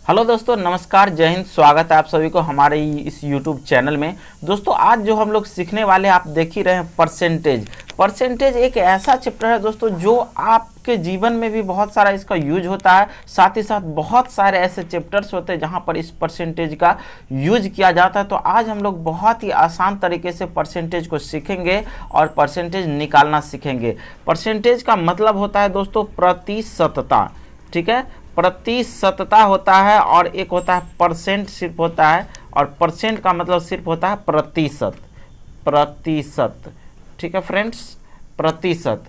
Hello दोस्तों, नमस्कार, जय हिंद। स्वागत है आप सभी को हमारे इस यूट्यूब चैनल में। दोस्तों आज जो हम लोग सीखने वाले हैं, आप देख ही रहे हैं, परसेंटेज एक ऐसा चैप्टर है दोस्तों जो आपके जीवन में भी बहुत सारा इसका यूज होता है। साथ ही साथ बहुत सारे ऐसे चैप्टर्स होते हैं जहां पर इस परसेंटेज का यूज किया जाता है। तो आज हम लोग बहुत ही आसान तरीके से परसेंटेज को सीखेंगे और परसेंटेज निकालना सीखेंगे। परसेंटेज का मतलब होता है दोस्तों प्रतिशतता, ठीक है। प्रतिशतता होता है और एक होता है परसेंट सिर्फ होता है, और परसेंट का मतलब सिर्फ होता है प्रतिशत, ठीक है फ्रेंड्स, प्रतिशत।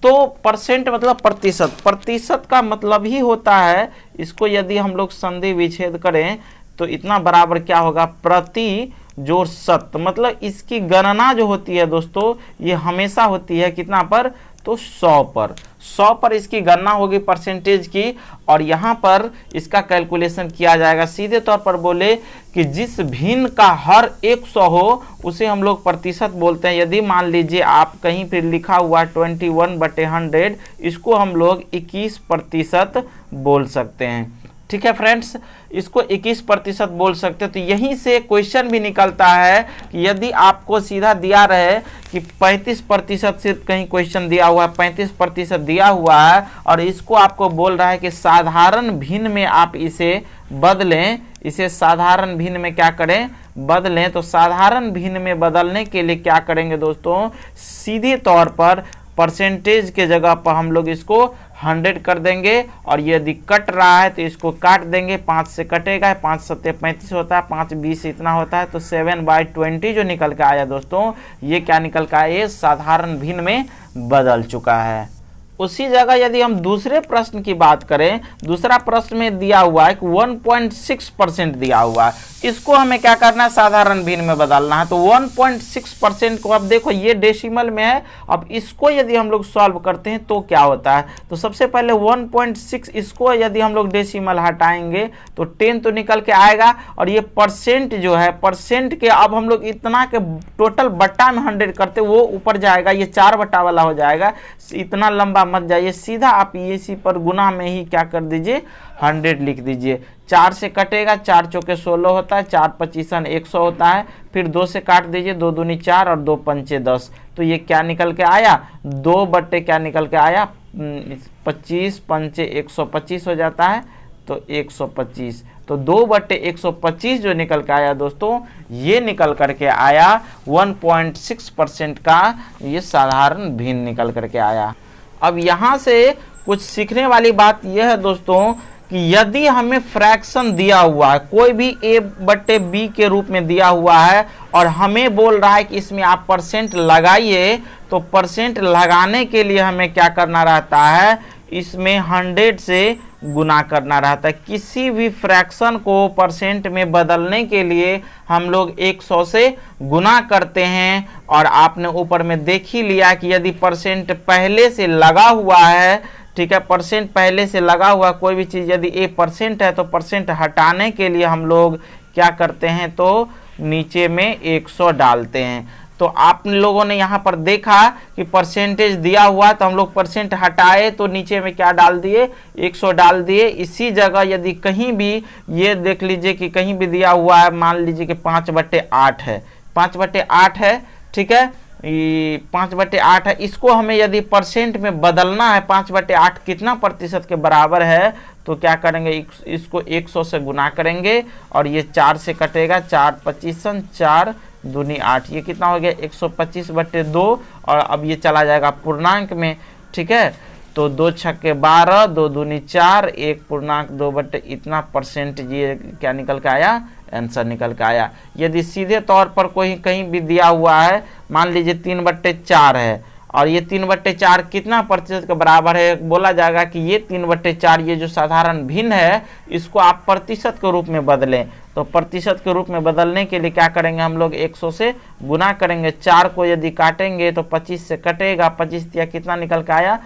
तो परसेंट मतलब प्रतिशत का मतलब ही होता है, इसको यदि हम लोग संधि विच्छेद करें तो इतना बराबर क्या होगा, प्रति जोड़ शत। मतलब इसकी गणना जो होती है दोस्तों, ये हमेशा होती है कितना पर, तो 100 पर इसकी गणना होगी परसेंटेज की, और यहाँ पर इसका कैलकुलेशन किया जाएगा। सीधे तौर पर बोले कि जिस भिन्न का हर 100 हो उसे हम लोग प्रतिशत बोलते हैं। यदि मान लीजिए आप कहीं पर लिखा हुआ 21/100, इसको हम लोग 21% बोल सकते हैं, ठीक है फ्रेंड्स। इसको 21% बोल सकते हैं। तो यहीं से क्वेश्चन भी निकलता है कि यदि आपको सीधा दिया रहे कि 35%, सिर्फ कहीं क्वेश्चन दिया हुआ है 35% दिया हुआ है, और इसको आपको बोल रहा है कि साधारण भिन्न में आप इसे बदलें, इसे साधारण भिन्न में क्या करें, बदलें। तो साधारण भिन्न में बदलने के लिए क्या करेंगे दोस्तों, सीधे तौर पर परसेंटेज के जगह पर हम लोग इसको 100 कर देंगे, और यदि कट रहा है तो इसको काट देंगे, 5 से कटेगा, 5 सत्ते 35 होता है, 5 20 इतना होता है। तो 7/20 जो निकल के आया दोस्तों, ये क्या निकल के आया, ये साधारण भिन्न में बदल चुका है। उसी जगह यदि हम दूसरे प्रश्न की बात करें, दूसरा प्रश्न में दिया हुआ है कि 1.6% दिया हुआ है, इसको हमें क्या करना है, साधारण भिन्न में बदलना है। तो 1.6% को अब देखो ये डेसिमल में है, अब इसको यदि हम लोग सॉल्व करते हैं तो क्या होता है। तो सबसे पहले 1.6, इसको यदि हम लोग डेसिमल हटाएंगे तो 10 तो निकल के आएगा, और ये परसेंट जो है, परसेंट के अब हम लोग इतना के टोटल बट्टा में 100 करते, वो ऊपर जाएगा, ये 4 बट्टा वाला हो जाएगा। इतना लंबा मत जाइए, सीधा आप इसी पर गुना में ही क्या कर दीजिए, 100 लिख दीजिए। 4 से कटेगा, 4 चौके 16 होता है, 4 पचीसन 100 होता है, फिर 2 से काट दीजिए, 2 दूनी 4 और 2 पंचे 10। तो ये क्या निकल के आया, 2 बट्टे क्या निकल के आया, 25 पंचे 125 हो जाता है, तो 125। तो 2/125 जो निकल के आया दोस्तों, ये निकल करके आया 1.6% का, ये साधारण भिन्न निकल करके आया। अब यहाँ से कुछ सीखने वाली बात यह है दोस्तों कि यदि हमें फ्रैक्शन दिया हुआ है, कोई भी a/b के रूप में दिया हुआ है, और हमें बोल रहा है कि इसमें आप परसेंट लगाइए, तो परसेंट लगाने के लिए हमें क्या करना रहता है, इसमें 100 से गुना करना रहता है। किसी भी फ्रैक्शन को परसेंट में बदलने के लिए हम लोग 100 से गुना करते हैं, और आपने ऊपर में देख ही लिया कि यदि परसेंट पहले से लगा हुआ है, ठीक है, परसेंट पहले से लगा हुआ कोई भी चीज़ यदि % है तो परसेंट हटाने के लिए हम लोग क्या करते हैं, तो नीचे में 100 डालते हैं। तो आप लोगों ने यहाँ पर देखा कि परसेंटेज दिया हुआ, तो हम लोग परसेंट हटाए तो नीचे में क्या डाल दिए, 100 डाल दिए। इसी जगह यदि कहीं भी ये देख लीजिए कि कहीं भी दिया हुआ है, मान लीजिए कि 5/8 है, 5/8 है, ठीक है, 5/8 है, इसको हमें यदि परसेंट में बदलना है, 5/8 कितना प्रतिशत के बराबर है, तो क्या करेंगे, इसको 100 से गुना करेंगे, और ये 4 से कटेगा, 4 पचीसन 4 दूनी 8, ये कितना हो गया, 125/2, और अब ये चला जाएगा पूर्णांक में, ठीक है। तो 2 छक्के 12, 2 दूनी 4, 1 पूर्णांक 2 इतना परसेंट, ये क्या निकल के आया, आंसर निकल के आया। यदि सीधे तौर पर कोई कहीं भी दिया हुआ है, मान लीजिए 3/4 है, और ये 3/4 कितना प्रतिशत के बराबर है, बोला जाएगा कि ये 3/4, ये जो साधारण भिन्न है, इसको आप प्रतिशत के रूप में बदलें। तो प्रतिशत के रूप में बदलने के लिए क्या करेंगे, हम लोग 100 से गुना करेंगे। 4 को यदि काटेंगे तो 25 से कटेगा, 25 दिया कितना निकल के आया,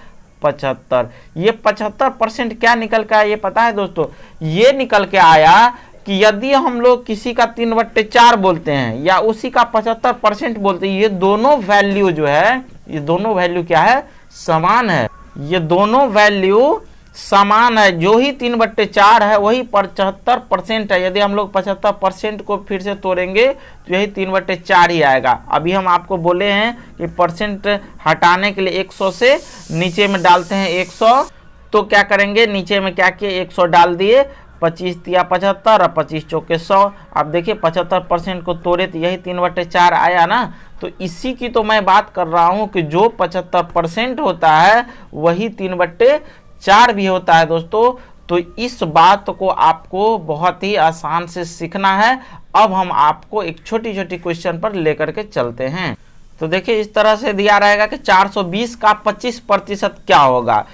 75। ये 75% क्या निकल के आया, ये पता है दोस्तों, ये निकल के आया कि यदि हम लोग किसी का 3/4 बोलते हैं या उसी का 75% बोलते हैं, ये दोनों वैल्यू जो है, ये दोनों वैल्यू क्या है, समान है। ये दोनों वैल्यू समान है, जो ही 3/4 है वही 75% है। यदि हम लोग 75% को फिर से तोड़ेंगे तो यही 3/4 ही आएगा। अभी हम आपको बोले हैं कि परसेंट हटाने के लिए 100 से नीचे में डालते हैं 100, तो क्या करेंगे, नीचे में क्या किए 100 डाल दिए, 25 तिया 75 और 25 चौके 100। आप देखिए 75% को तोड़े तो यही 3/4 आया ना। तो इसी की तो मैं बात कर रहा हूँ कि जो 75% होता है वही 3/4 भी होता है दोस्तों। तो इस बात को आपको बहुत ही आसान से सीखना है। अब हम आपको एक छोटी छोटी क्वेश्चन पर लेकर के चलते हैं। तो देखिए इस तरह से दिया रहेगा कि 420 का 25% क्या होगा।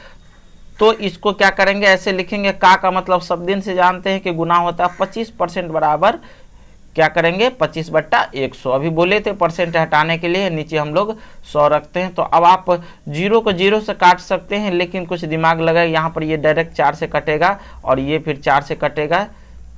तो इसको क्या करेंगे, ऐसे लिखेंगे, का मतलब सब दिन से जानते हैं कि गुना होता है 25% बराबर क्या करेंगे 25/100। अभी बोले थे परसेंट हटाने के लिए नीचे हम लोग 100 रखते हैं। तो अब आप 0 को 0 से काट सकते हैं, लेकिन कुछ दिमाग लगाए, यहाँ पर ये डायरेक्ट 4 से कटेगा और ये फिर 4 से कटेगा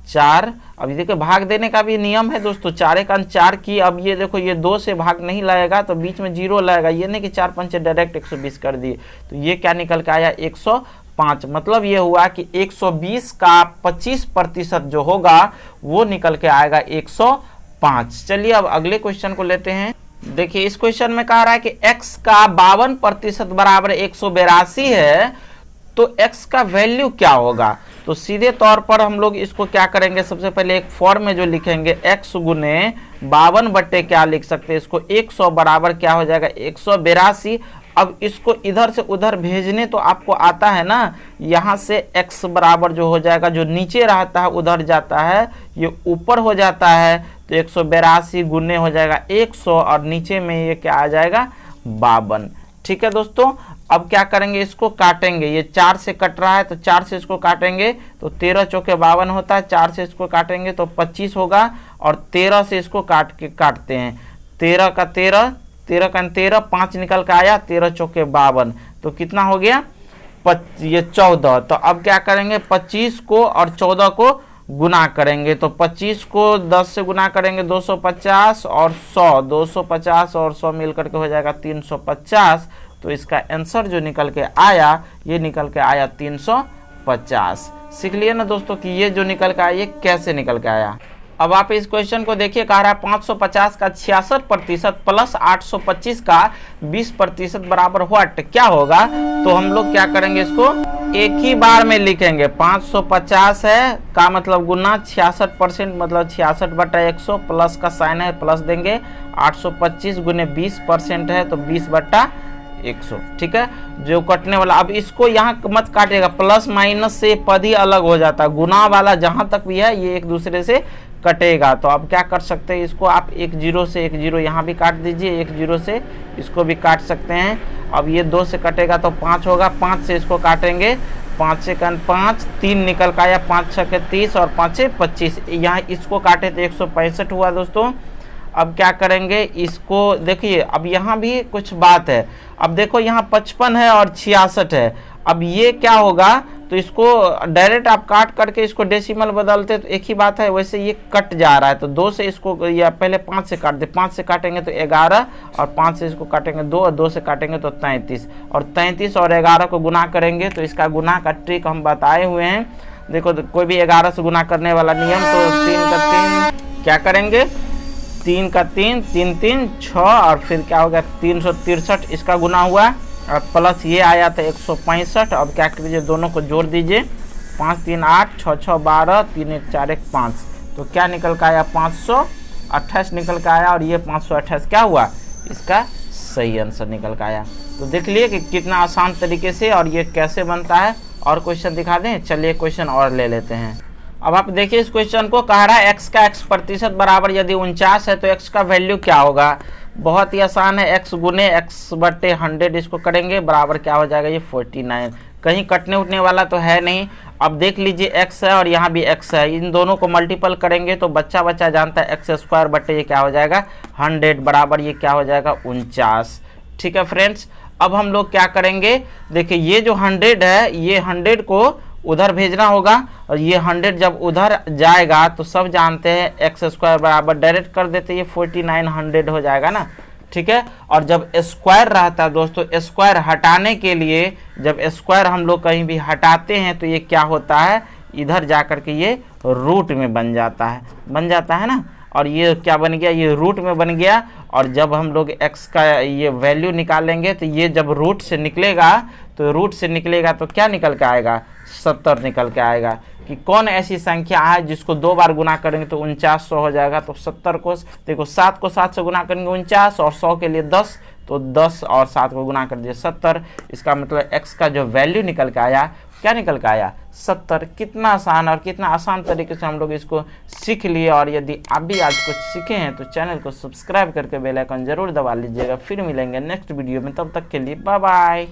4। अभी देखिए भाग देने का भी नियम है दोस्तों, 4 का 4 की। अब ये देखो ये 2 से भाग नहीं लाएगा तो बीच में 0 लाएगा, ये नहीं कि 4 5 डायरेक्ट 120 कर दिए। तो ये क्या निकल के आया 105। मतलब ये हुआ कि 120 का 25% जो होगा वो निकल के आएगा 105। चलिए अब अगले क्वेश्चन को लेते हैं। देखिए इस क्वेश्चन में कह रहा है कि x का 52% बराबर 182 है, तो x का वैल्यू क्या होगा। तो सीधे तौर पर हम लोग इसको क्या करेंगे, सबसे पहले एक फॉर्म में जो लिखेंगे x गुने 52 बट्टे क्या लिख सकते हैं, इसको 100 बराबर क्या हो जाएगा 182। अब इसको इधर से उधर भेजने तो आपको आता है ना, यहाँ से x बराबर जो हो जाएगा, जो नीचे रहता है उधर जाता है, ये ऊपर हो जाता है। तो 182 गुने हो जाएगा 100 और नीचे में ये क्या आ जाएगा 52। ठीक है दोस्तों, अब क्या करेंगे, इसको काटेंगे। ये 4 से कट रहा है तो 4 से इसको काटेंगे तो 13 चौके 52 होता है। 4 से इसको काटेंगे तो 25 होगा और 13 से इसको काटते हैं। 13 का 13, 13 का 13, 5 निकल के आया, 13 चौके 52, तो कितना हो गया ये 14। तो अब क्या करेंगे 25 को और 14 को गुना करेंगे। तो 25 को 10 से गुना करेंगे 250 और 100, 250 और 100 मिलकर के हो जाएगा 350। तो इसका आंसर जो निकल के आया ये निकल के आया 350। सीख लिए ना दोस्तों कि ये जो निकल के आया ये कैसे निकल के आया। अब आप इस क्वेश्चन को देखिए, कह रहा है 550 का 66% प्लस 825 का 20% बराबर व्हाट क्या होगा। तो हम लोग क्या करेंगे, इसको एक ही बार में लिखेंगे। 550 है का मतलब गुना 66% मतलब 66/100, प्लस का साइन है प्लस देंगे, 825 गुने 20% है तो 20/100। ठीक है, जो कटने वाला, अब इसको यहाँ मत काटेगा, प्लस माइनस से पद ही अलग हो जाता है। गुना वाला जहां तक भी है ये एक दूसरे से कटेगा। तो अब क्या कर सकते हैं, इसको आप 1 0 से 1 0 यहाँ भी काट दीजिए, 1 0 से इसको भी काट सकते हैं। अब ये 2 से कटेगा तो 5 होगा, 5 से इसको काटेंगे, 5 से 5, 3 निकल का आया, 5 6 30 और 5 6 25। यहाँ इसको काटे तो 165 हुआ दोस्तों। अब क्या करेंगे, इसको देखिए, अब यहाँ भी कुछ बात है। अब देखो यहाँ 55 है और 66 है। अब ये क्या होगा, तो इसको डायरेक्ट आप काट करके इसको डेसिमल बदलते तो एक ही बात है, वैसे ये कट जा रहा है। तो 2 से इसको, या पहले 5 से काट दे, 5 से काटेंगे तो 11 और 5 से इसको काटेंगे 2 और 2 से काटेंगे तो 33 और 33 और 11 को गुना करेंगे तो इसका गुना का ट्रिक हम बताए हुए हैं। देखो कोई भी 11 से गुना करने वाला नियम, तो 3 का 3 क्या करेंगे, 3 का 3, 3 3 6 और फिर क्या हो गया 363 इसका गुना हुआ और प्लस ये आया था 165। अब क्या कीजिए, दोनों को जोड़ दीजिए, 5 3 8 6 6 12 3 1 4 1 5। तो क्या निकल का आया 528 निकल का आया और ये 528 क्या हुआ, इसका सही आंसर निकल का आया। तो देख लिए कि कितना आसान तरीके से और ये कैसे बनता है। और क्वेश्चन दिखा दें, चलिए क्वेश्चन और ले लेते हैं। अब आप देखिए इस क्वेश्चन को, कह रहा है x का x% बराबर यदि 49 है तो x का वैल्यू क्या होगा। बहुत ही आसान है, x गुने x/100 इसको करेंगे बराबर क्या हो जाएगा ये 49। कहीं कटने उठने वाला तो है नहीं। अब देख लीजिए x है और यहाँ भी x है, इन दोनों को मल्टीपल करेंगे तो बच्चा जानता है x² बट्टे ये क्या हो जाएगा 100 बराबर ये क्या हो जाएगा 49। ठीक है फ्रेंड्स, अब हम लोग क्या करेंगे, देखिए ये जो 100 है ये 100 को उधर भेजना होगा और ये 100 जब उधर जाएगा तो सब जानते हैं x² बराबर डायरेक्ट कर देते, ये 4900 हो जाएगा ना। ठीक है। और जब स्क्वायर रहता है दोस्तों, स्क्वायर हटाने के लिए जब स्क्वायर हम लोग कहीं भी हटाते हैं तो ये क्या होता है, इधर जाकर के ये रूट में बन जाता है ना। और ये क्या बन गया, ये रूट में बन गया। और जब हम लोग x का ये वैल्यू निकालेंगे तो ये जब रूट से निकलेगा तो क्या निकल के आएगा, 70 निकल के आएगा। कि कौन ऐसी संख्या है जिसको 2 बार गुना करेंगे तो 4900 हो जाएगा। तो 70 को देखो, 7 को 7 से गुना करेंगे 49, और 100 के लिए 10, तो 10 और 7 को गुना कर दिए 70। इसका मतलब x का जो वैल्यू निकल के आया, क्या निकल के आया, 70। कितना आसान और कितना आसान तरीके से हम लोग इसको सीख लिए। और यदि आप भी आज कुछ सीखे हैं तो चैनल को सब्सक्राइब करके बेल आइकन जरूर दबा लीजिएगा। फिर मिलेंगे नेक्स्ट वीडियो में, तब तक के लिए बाय बाय।